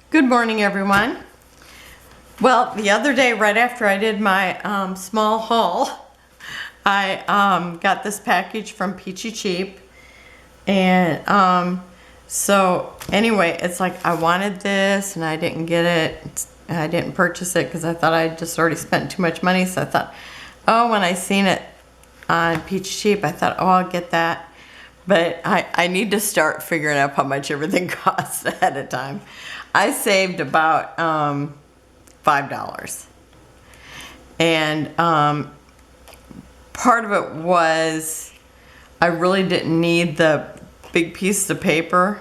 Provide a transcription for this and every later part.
Good morning, everyone. Well, the other day, right after I did my small haul, I got this package from Peachy Cheap. And so anyway, it's like I wanted this and I didn't get it. I didn't purchase it because I thought I just already spent too much money. So I thought, oh, when I seen it on Peachy Cheap, I thought, oh, I'll get that. But I need to start figuring out how much everything costs ahead of time. I saved about $5. And part of it was I really didn't need the big piece of paper.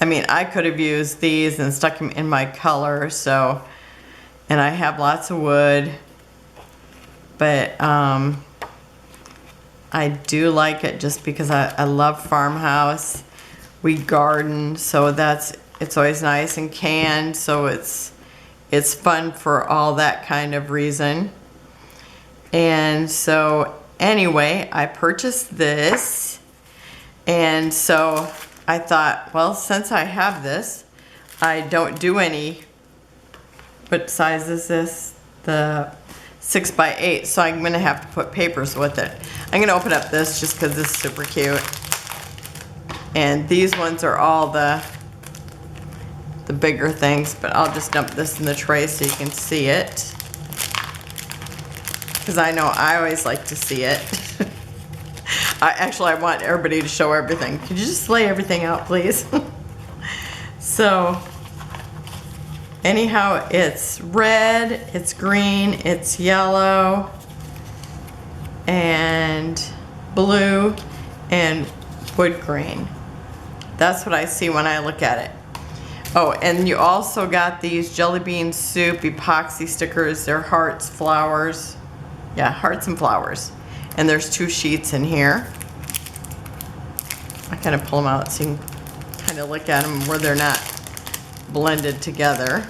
I mean, I could have used these and stuck them in my color, so, and I have lots of wood, but I do like it just because I love farmhouse. We garden, so it's always nice and canned, so it's fun for all that kind of reason. And so anyway, I purchased this, and so I thought, well, since I have this, I don't do any, what size is this? The 6x8, so I'm gonna have to put papers with it. I'm gonna open up this just because this is super cute. And these ones are all the bigger things, but I'll just dump this in the tray so you can see it. Because I know I always like to see it. I want everybody to show everything. Could you just lay everything out, please? So, anyhow, it's red, it's green, it's yellow, and blue, and wood grain. That's what I see when I look at it. Oh, and you also got these jelly bean soup epoxy stickers. They're hearts, flowers. Yeah, hearts and flowers. And there's 2 sheets in here. I kind of pull them out so you can kind of look at them where they're not blended together.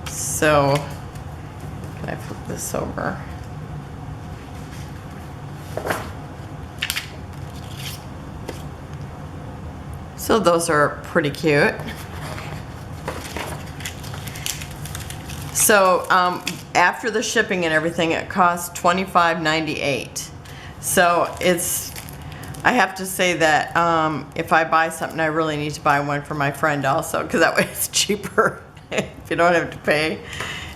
So, can I flip this over? So those are pretty cute. So after the shipping and everything, it costs $25.98. So I have to say that if I buy something, I really need to buy one for my friend also, because that way it's cheaper. If you don't have to pay,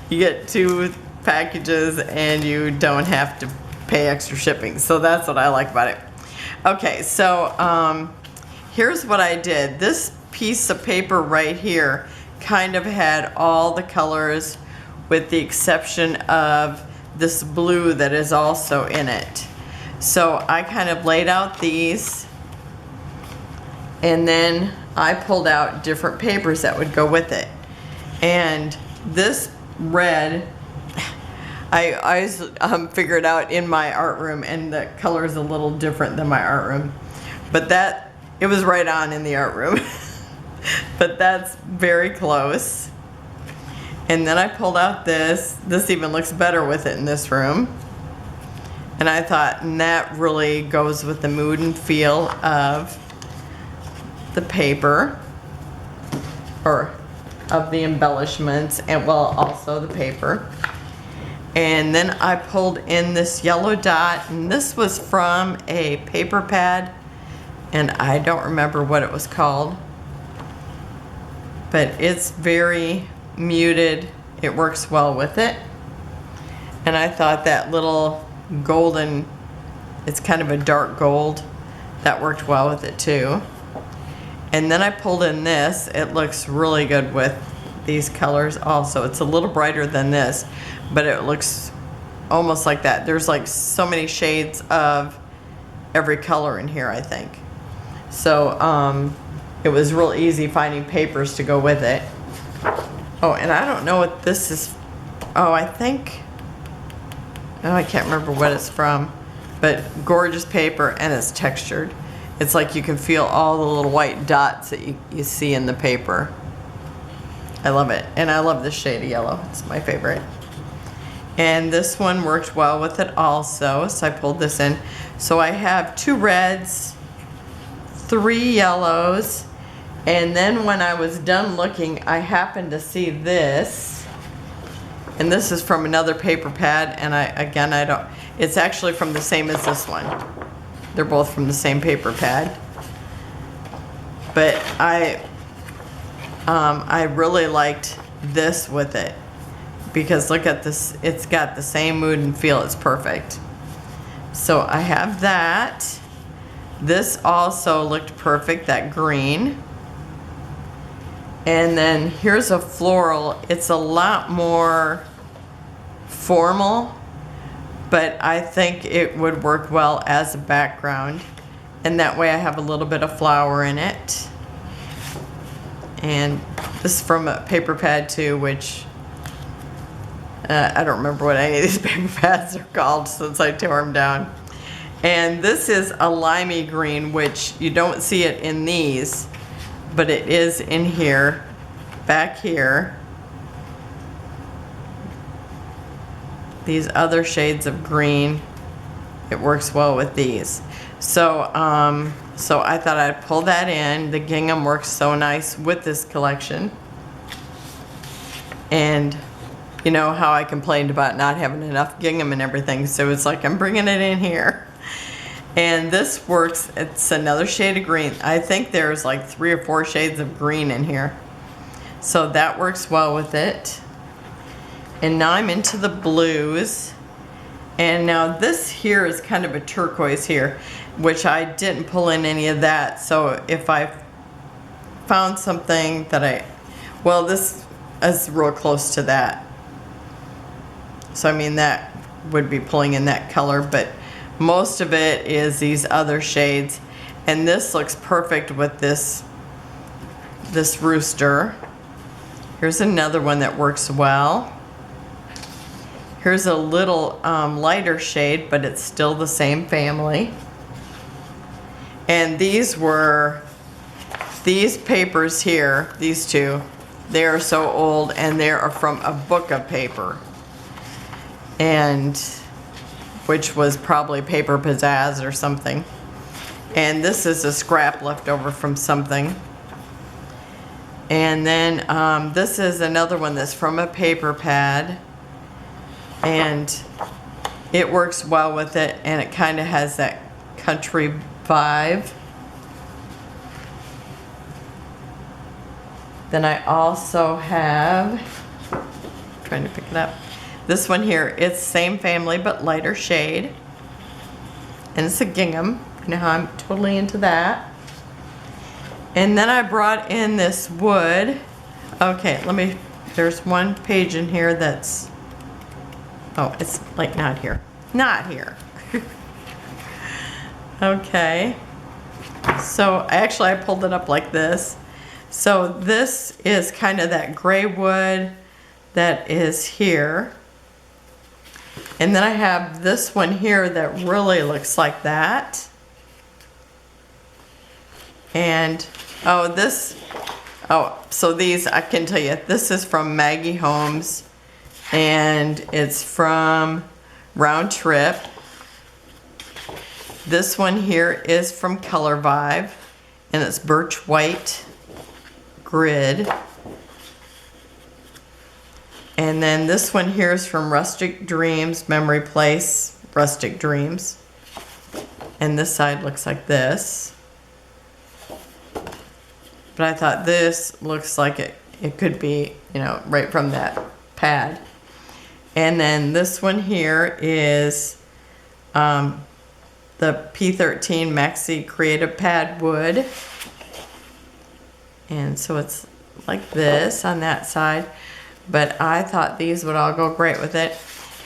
you get 2 packages and you don't have to pay extra shipping. So that's what I like about it. Okay, so here's what I did. This piece of paper right here kind of had all the colors with the exception of this blue that is also in it. So I kind of laid out these, and then I pulled out different papers that would go with it. And this red, I figured out in my art room, and the color is a little different than my art room. But it was right on in the art room. But that's very close. And then I pulled out this. This even looks better with it in this room. And I thought, and that really goes with the mood and feel of the paper, or of the embellishments, and well, also the paper. And then I pulled in this yellow dot, and this was from a paper pad, and I don't remember what it was called, but it's very muted. It works well with it. And I thought that little golden, it's kind of a dark gold, that worked well with it too. And then I pulled in this. It looks really good with these colors also. It's a little brighter than this, but it looks almost like that. There's like so many shades of every color in here, I think. So it was real easy finding papers to go with it. Oh, and I don't know what this is. Oh, I can't remember what it's from, but gorgeous paper, and it's textured. It's like you can feel all the little white dots that you see in the paper. I love it, and I love this shade of yellow. It's my favorite. And this one worked well with it also, so I pulled this in. So I have 2 reds, 3 yellows, And then when I was done looking, I happened to see this. And this is from another paper pad, and I don't, it's actually from the same as this one. They're both from the same paper pad. But I really liked this with it, because look at this, it's got the same mood and feel, it's perfect. So I have that. This also looked perfect, that green. And then here's a floral. It's a lot more formal, but I think it would work well as a background. And that way I have a little bit of flower in it. And this is from a paper pad too, which I don't remember what any of these paper pads are called since I tore them down. And this is a limey green, which you don't see it in these, but it is in here, back here. These other shades of green, it works well with these. So, so I thought I'd pull that in. The gingham works so nice with this collection. And you know how I complained about not having enough gingham and everything, so it's like I'm bringing it in here. And this works, it's another shade of green. I think there's like 3 or 4 shades of green in here. So that works well with it. And now I'm into the blues. And now this here is kind of a turquoise here, which I didn't pull in any of that. So if I found something that well, this is real close to that. So I mean, that would be pulling in that color, but most of it is these other shades. And this looks perfect with this rooster. Here's another one that works well. Here's a little lighter shade, but it's still the same family. And these papers here, these two, they are so old, and they are from a book of paper. And which was probably Paper Pizzazz or something. And this is a scrap left over from something. And then this is another one that's from a paper pad. And it works well with it, and it kind of has that country vibe. Then I also have, trying to pick it up, this one here. It's same family but lighter shade, and it's a gingham. You know how I'm totally into that. And then I brought in this wood. Okay, there's one page in here that's, oh, it's like not here. Not here. Okay. So actually I pulled it up like this. So this is kind of that gray wood that is here. And then I have this one here that really looks like that. And so these, I can tell you, this is from Maggie Holmes, and it's from Round Trip. This one here is from Color Vibe, and it's birch white grid. And then this one here is from Rustic Dreams, Memory Place, Rustic Dreams. And this side looks like this. But I thought this looks like it could be, you know, right from that pad. And then this one here is the P13 MaxiCreative Pad Wood. And so it's like this on that side. But I thought these would all go great with it.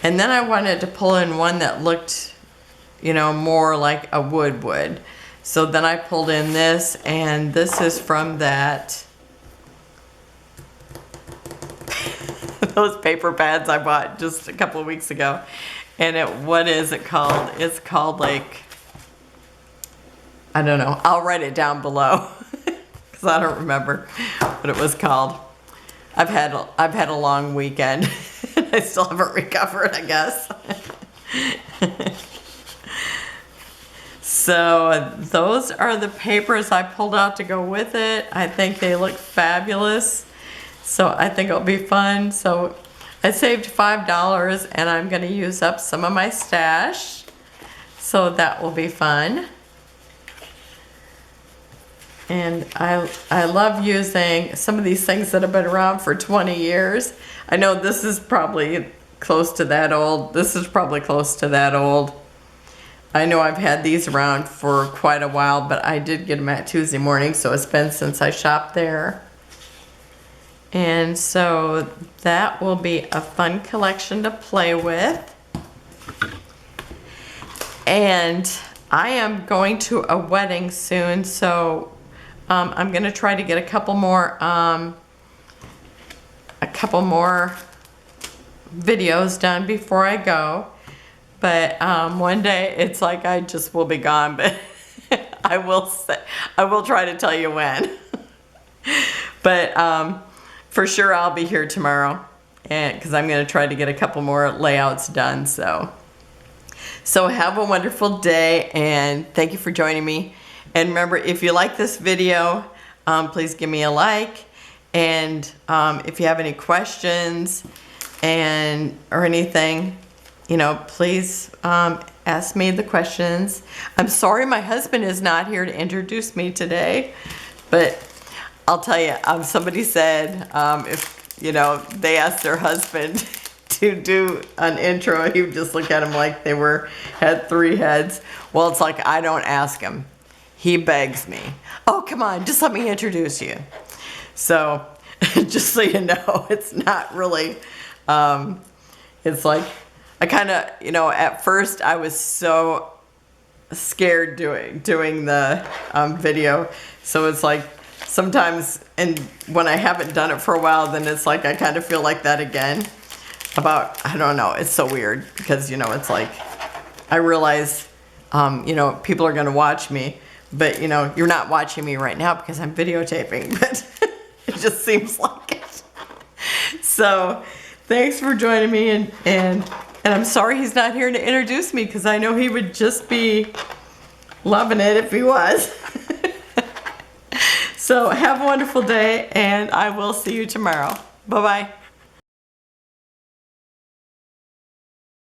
And then I wanted to pull in one that looked, you know, more like a wood. So then I pulled in this, and this is from that, those paper pads I bought just a couple of weeks ago. And what is it called? It's called like, I don't know. I'll write it down below because I don't remember what it was called. I've had a long weekend. I still haven't recovered, I guess. So those are the papers I pulled out to go with it. I think they look fabulous. So I think it'll be fun. So I saved $5 and I'm gonna use up some of my stash. So that will be fun. And I love using some of these things that have been around for 20 years. I know this is probably close to that old. This is probably close to that old. I know I've had these around for quite a while, but I did get them at Tuesday morning, so it's been since I shopped there. And so that will be a fun collection to play with. And I am going to a wedding soon, so I'm gonna try to get a couple more videos done before I go. But one day it's like I just will be gone, but I will try to tell you when. But for sure I'll be here tomorrow, and because I'm going to try to get a couple more layouts done. So have a wonderful day, and thank you for joining me. And remember, if you like this video, please give me a like. And if you have any questions or anything, you know, please ask me the questions. I'm sorry my husband is not here to introduce me today, but I'll tell you, somebody said if, you know, they asked their husband to do an intro, he would just look at them like they had 3 heads. Well, it's like I don't ask him. He begs me. Oh, come on, just let me introduce you. So just so you know, it's not really, it's like, I kind of, you know, at first I was so scared doing the video. So it's like sometimes, and when I haven't done it for a while, then it's like I kind of feel like that again. I don't know, it's so weird because, you know, it's like I realize, you know, people are going to watch me, but, you know, you're not watching me right now because I'm videotaping, but it just seems like it. So thanks for joining me, and I'm sorry he's not here to introduce me because I know he would just be loving it if he was. So have a wonderful day, and I will see you tomorrow. Bye-bye.